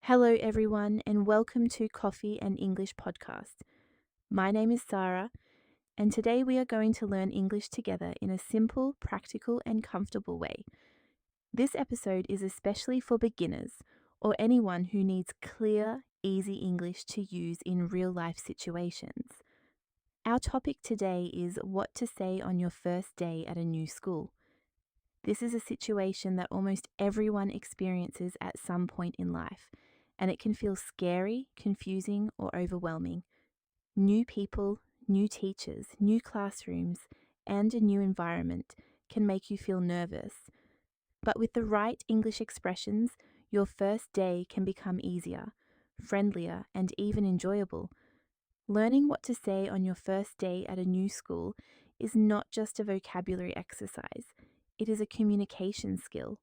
Hello, everyone, and welcome to Coffee and English podcast. My name is Sara, and today we are going to learn English together in a simple, practical, and comfortable way. This episode is especially for beginners or anyone who needs clear, easy English to use in real life situations. Our topic today is what to say on your first day at a new school. This is a situation that almost everyone experiences at some point in life, and it can feel scary, confusing, or overwhelming. New people, new teachers, new classrooms, and a new environment can make you feel nervous. But with the right English expressions, your first day can become easier, friendlier, and even enjoyable. Learning what to say on your first day at a new school is not just a vocabulary exercise, it is a communication skill.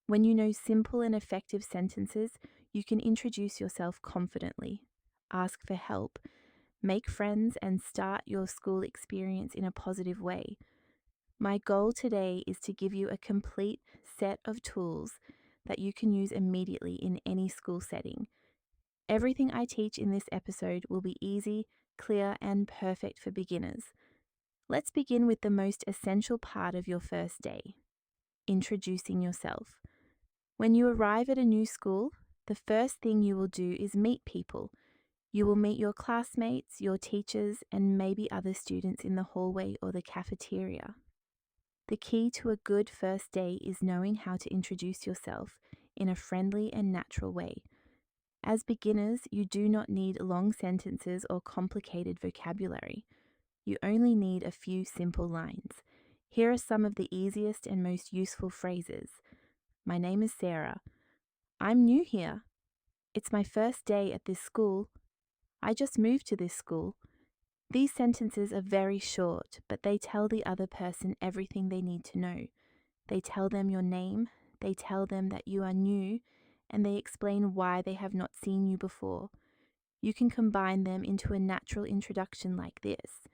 When you know simple and effective sentences, you can introduce yourself confidently, ask for help, make friends, and start your school experience in a positive way. My goal today is to give you a complete set of tools that you can use immediately in any school setting. Everything I teach in this episode will be easy, clear, and perfect for beginners. Let's begin with the most essential part of your first day, introducing yourself. When you arrive at a new school, the first thing you will do is meet people. You will meet your classmates, your teachers, and maybe other students in the hallway or the cafeteria. The key to a good first day is knowing how to introduce yourself in a friendly and natural way. As beginners, you do not need long sentences or complicated vocabulary. You only need a few simple lines. Here are some of the easiest and most useful phrases. My name is Sara. I'm new here. It's my first day at this school. I just moved to this school. These sentences are very short, but they tell the other person everything they need to know. They tell them your name, they tell them that you are new, and they explain why they have not seen you before. You can combine them into a natural introduction like this.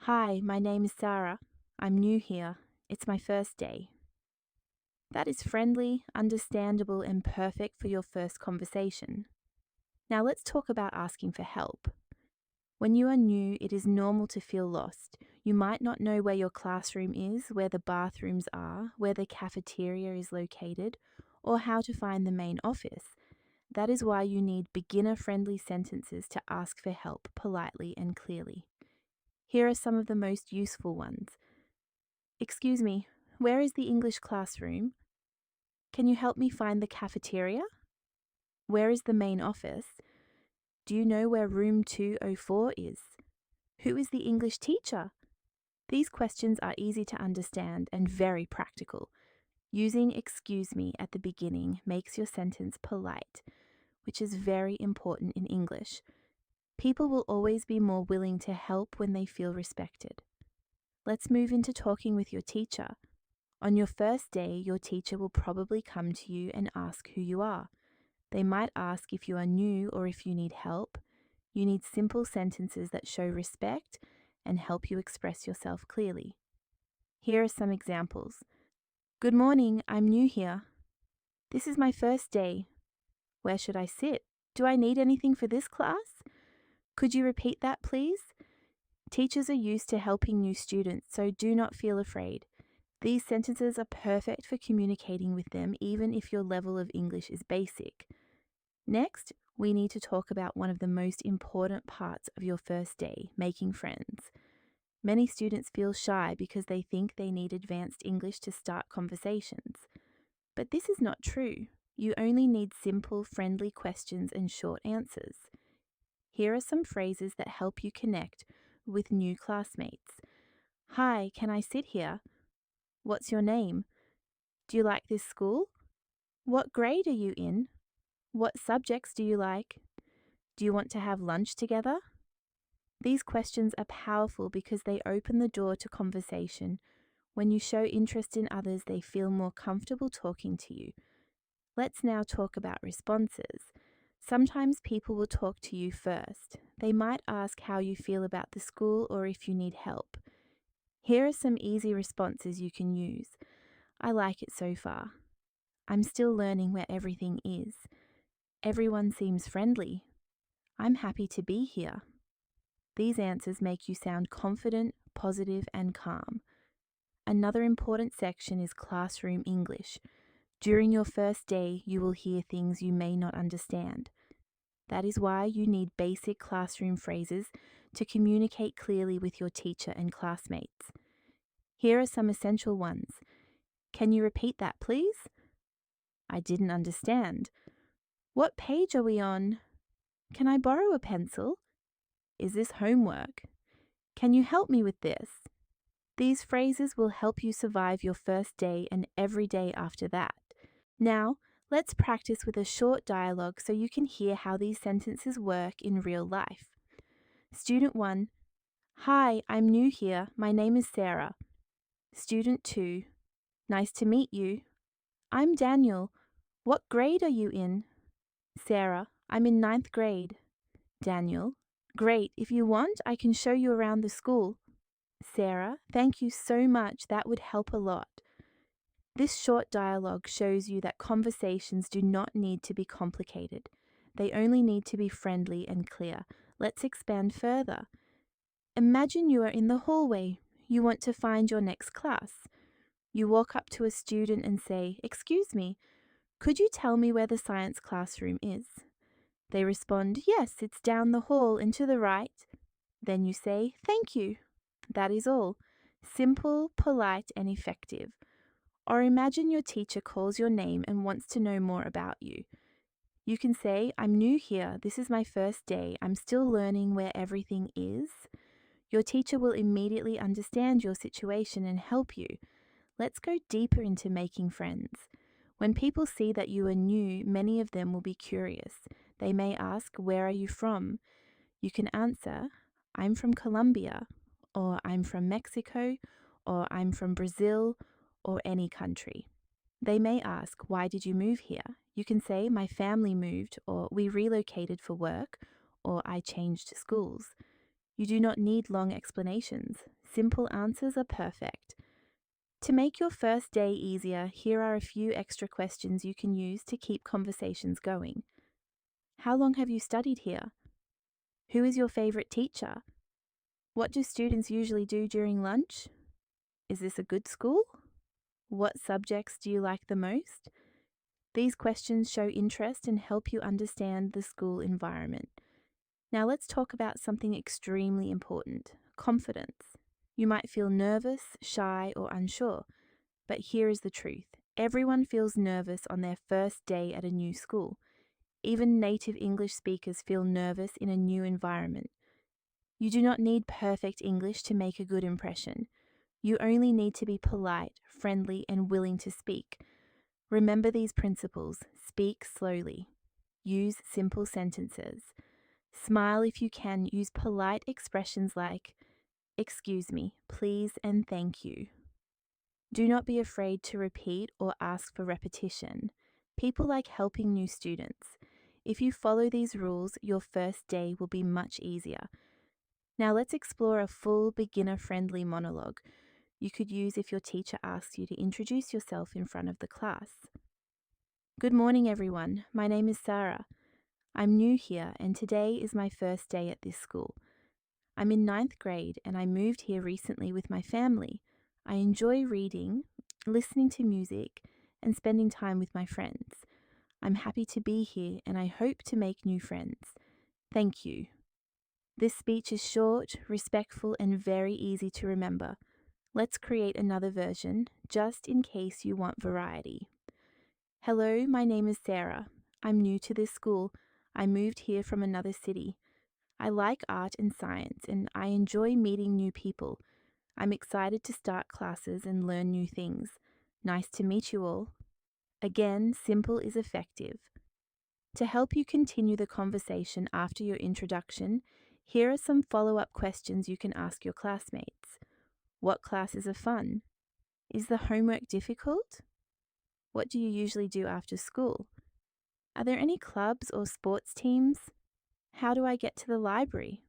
Hi, my name is Sara. I'm new here. It's my first day. That is friendly, understandable, and perfect for your first conversation. Now let's talk about asking for help. When you are new, it is normal to feel lost. You might not know where your classroom is, where the bathrooms are, where the cafeteria is located, or how to find the main office. That is why you need beginner-friendly sentences to ask for help politely and clearly. Here are some of the most useful ones. Excuse me, where is the English classroom? Can you help me find the cafeteria? Where is the main office? Do you know where room 204 is? Who is the English teacher? These questions are easy to understand and very practical. Using excuse me at the beginning makes your sentence polite, which is very important in English. People will always be more willing to help when they feel respected. Let's move into talking with your teacher. On your first day, your teacher will probably come to you and ask who you are. They might ask if you are new or if you need help. You need simple sentences that show respect and help you express yourself clearly. Here are some examples. Good morning, I'm new here. This is my first day. Where should I sit? Do I need anything for this class? Could you repeat that, please? Teachers are used to helping new students, so do not feel afraid. These sentences are perfect for communicating with them even if your level of English is basic. Next, we need to talk about one of the most important parts of your first day, making friends. Many students feel shy because they think they need advanced English to start conversations. But this is not true. You only need simple, friendly questions and short answers. Here are some phrases that help you connect with new classmates. Hi, can I sit here? What's your name? Do you like this school? What grade are you in? What subjects do you like? Do you want to have lunch together? These questions are powerful because they open the door to conversation. When you show interest in others, they feel more comfortable talking to you. Let's now talk about responses. Sometimes people will talk to you first. They might ask how you feel about the school or if you need help. Here are some easy responses you can use. I like it so far. I'm still learning where everything is. Everyone seems friendly. I'm happy to be here. These answers make you sound confident, positive, and calm. Another important section is classroom English. During your first day, you will hear things you may not understand. That is why you need basic classroom phrases to communicate clearly with your teacher and classmates. Here are some essential ones. Can you repeat that, please? I didn't understand. What page are we on? Can I borrow a pencil? Is this homework? Can you help me with this? These phrases will help you survive your first day and every day after that. Now, let's practice with a short dialogue so you can hear how these sentences work in real life. Student 1. Hi, I'm new here. My name is Sara. Student 2. Nice to meet you. I'm Daniel. What grade are you in? Sara, I'm in 9th grade. Daniel, great. If you want, I can show you around the school. Sara, thank you so much. That would help a lot. This short dialogue shows you that conversations do not need to be complicated. They only need to be friendly and clear. Let's expand further. Imagine you are in the hallway. You want to find your next class. You walk up to a student and say, "Excuse me, could you tell me where the science classroom is?" They respond, "Yes, it's down the hall and to the right." Then you say, "Thank you." That is all. Simple, polite, and effective. Or imagine your teacher calls your name and wants to know more about you. You can say, "I'm new here. This is my first day. I'm still learning where everything is." Your teacher will immediately understand your situation and help you. Let's go deeper into making friends. When people see that you are new, many of them will be curious. They may ask, "Where are you from?" You can answer, "I'm from Colombia," or "I'm from Mexico," or "I'm from Brazil," or any country. They may ask, "Why did you move here?" You can say, "My family moved," or "We relocated for work," or "I changed schools." You do not need long explanations. Simple answers are perfect. To make your first day easier, here are a few extra questions you can use to keep conversations going. How long have you studied here? Who is your favorite teacher? What do students usually do during lunch? Is this a good school? What subjects do you like the most? These questions show interest and help you understand the school environment. Now let's talk about something extremely important, confidence. You might feel nervous, shy, or unsure, but here is the truth. Everyone feels nervous on their first day at a new school. Even native English speakers feel nervous in a new environment. You do not need perfect English to make a good impression. You only need to be polite, friendly, and willing to speak. Remember these principles. Speak slowly. Use simple sentences. Smile if you can. Use polite expressions like, "Excuse me, please, and thank you." Do not be afraid to repeat or ask for repetition. People like helping new students. If you follow these rules, your first day will be much easier. Now let's explore a full beginner-friendly monologue you could use if your teacher asks you to introduce yourself in front of the class. Good morning, everyone. My name is Sara. I'm new here, and today is my first day at this school. I'm in 9th grade, and I moved here recently with my family. I enjoy reading, listening to music, and spending time with my friends. I'm happy to be here, and I hope to make new friends. Thank you. This speech is short, respectful, and very easy to remember. Let's create another version, just in case you want variety. Hello, my name is Sara. I'm new to this school. I moved here from another city. I like art and science, and I enjoy meeting new people. I'm excited to start classes and learn new things. Nice to meet you all. Again, simple is effective. To help you continue the conversation after your introduction, here are some follow-up questions you can ask your classmates. What classes are fun? Is the homework difficult? What do you usually do after school? Are there any clubs or sports teams? How do I get to the library?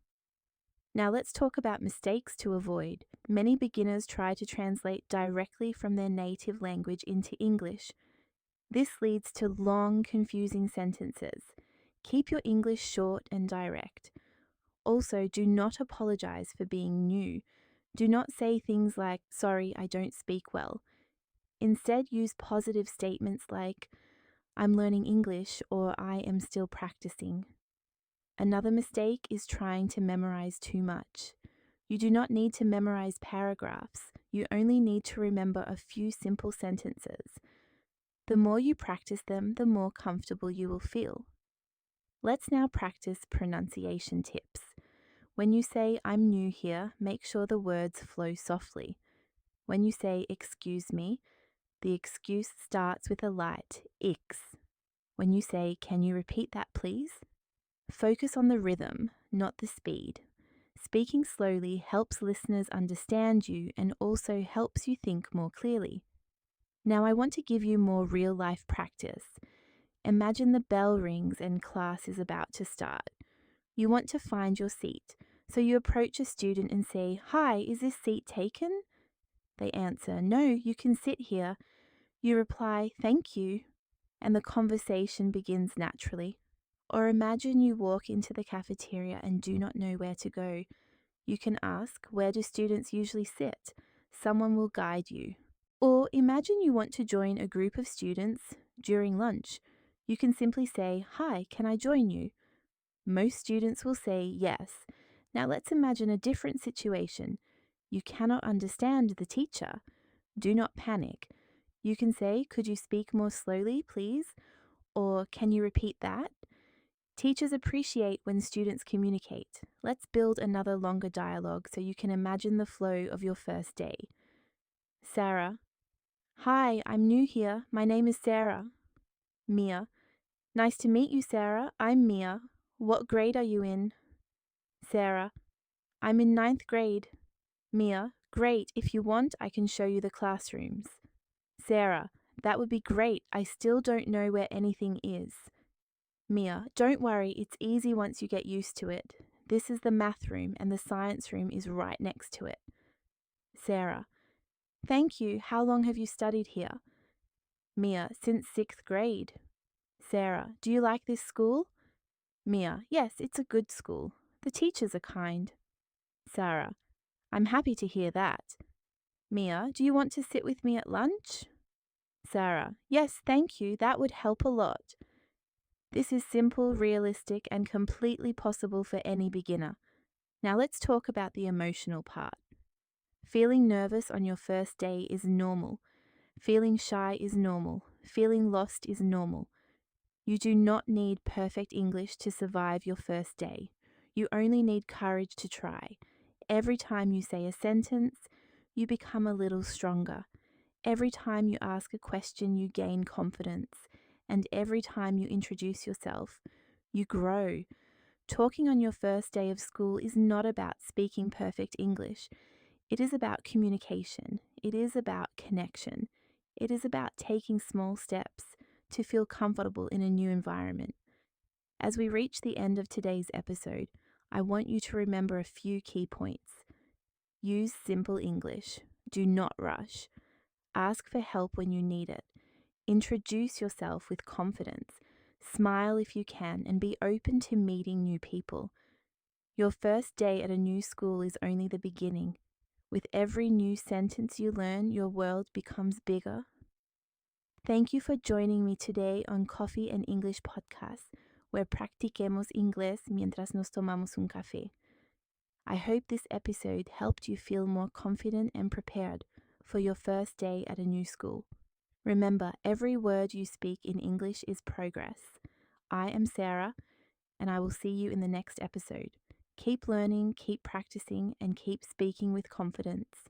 Now let's talk about mistakes to avoid. Many beginners try to translate directly from their native language into English. This leads to long, confusing sentences. Keep your English short and direct. Also, do not apologize for being new. Do not say things like, "Sorry, I don't speak well." Instead, use positive statements like, "I'm learning English," or "I am still practicing." Another mistake is trying to memorize too much. You do not need to memorize paragraphs. You only need to remember a few simple sentences. The more you practice them, the more comfortable you will feel. Let's now practice pronunciation tips. When you say, "I'm new here," make sure the words flow softly. When you say, "Excuse me," the excuse starts with a light ix. When you say, "Can you repeat that, please?" Focus on the rhythm, not the speed. Speaking slowly helps listeners understand you and also helps you think more clearly. Now I want to give you more real-life practice. Imagine the bell rings and class is about to start. You want to find your seat, so you approach a student and say, "Hi, is this seat taken?" They answer, "No, you can sit here." You reply, "Thank you," and the conversation begins naturally. Or imagine you walk into the cafeteria and do not know where to go. You can ask, "Where do students usually sit?" Someone will guide you. Or imagine you want to join a group of students during lunch. You can simply say, "Hi, can I join you?" Most students will say yes. Now let's imagine a different situation. You cannot understand the teacher. Do not panic. You can say, "Could you speak more slowly, please?" Or, "Can you repeat that?" Teachers appreciate when students communicate. Let's build another longer dialogue so you can imagine the flow of your first day. Sara: "Hi, I'm new here. My name is Sara." Mia: "Nice to meet you, Sara. I'm Mia. What grade are you in?" Sara: "I'm in 9th grade." Mia: "Great. If you want, I can show you the classrooms." Sara: "That would be great. I still don't know where anything is." Mia: "Don't worry, it's easy once you get used to it. This is the math room and the science room is right next to it." Sara: "Thank you. How long have you studied here?" Mia: "Since 6th grade." Sara: "Do you like this school?" Mia: "Yes, it's a good school. The teachers are kind." Sara: "I'm happy to hear that." Mia: "Do you want to sit with me at lunch?" Sara: "Yes, thank you. That would help a lot." This is simple, realistic, and completely possible for any beginner. Now let's talk about the emotional part. Feeling nervous on your first day is normal. Feeling shy is normal. Feeling lost is normal. You do not need perfect English to survive your first day. You only need courage to try. Every time you say a sentence, you become a little stronger. Every time you ask a question, you gain confidence. And every time you introduce yourself, you grow. Talking on your first day of school is not about speaking perfect English. It is about communication. It is about connection. It is about taking small steps to feel comfortable in a new environment. As we reach the end of today's episode, I want you to remember a few key points. Use simple English. Do not rush. Ask for help when you need it. Introduce yourself with confidence. Smile if you can and be open to meeting new people. Your first day at a new school is only the beginning. With every new sentence you learn, your world becomes bigger. Thank you for joining me today on Coffee and English Podcast, where practiquemos inglés mientras nos tomamos un café. I hope this episode helped you feel more confident and prepared for your first day at a new school. Remember, every word you speak in English is progress. I am Sara, and I will see you in the next episode. Keep learning, keep practicing, and keep speaking with confidence.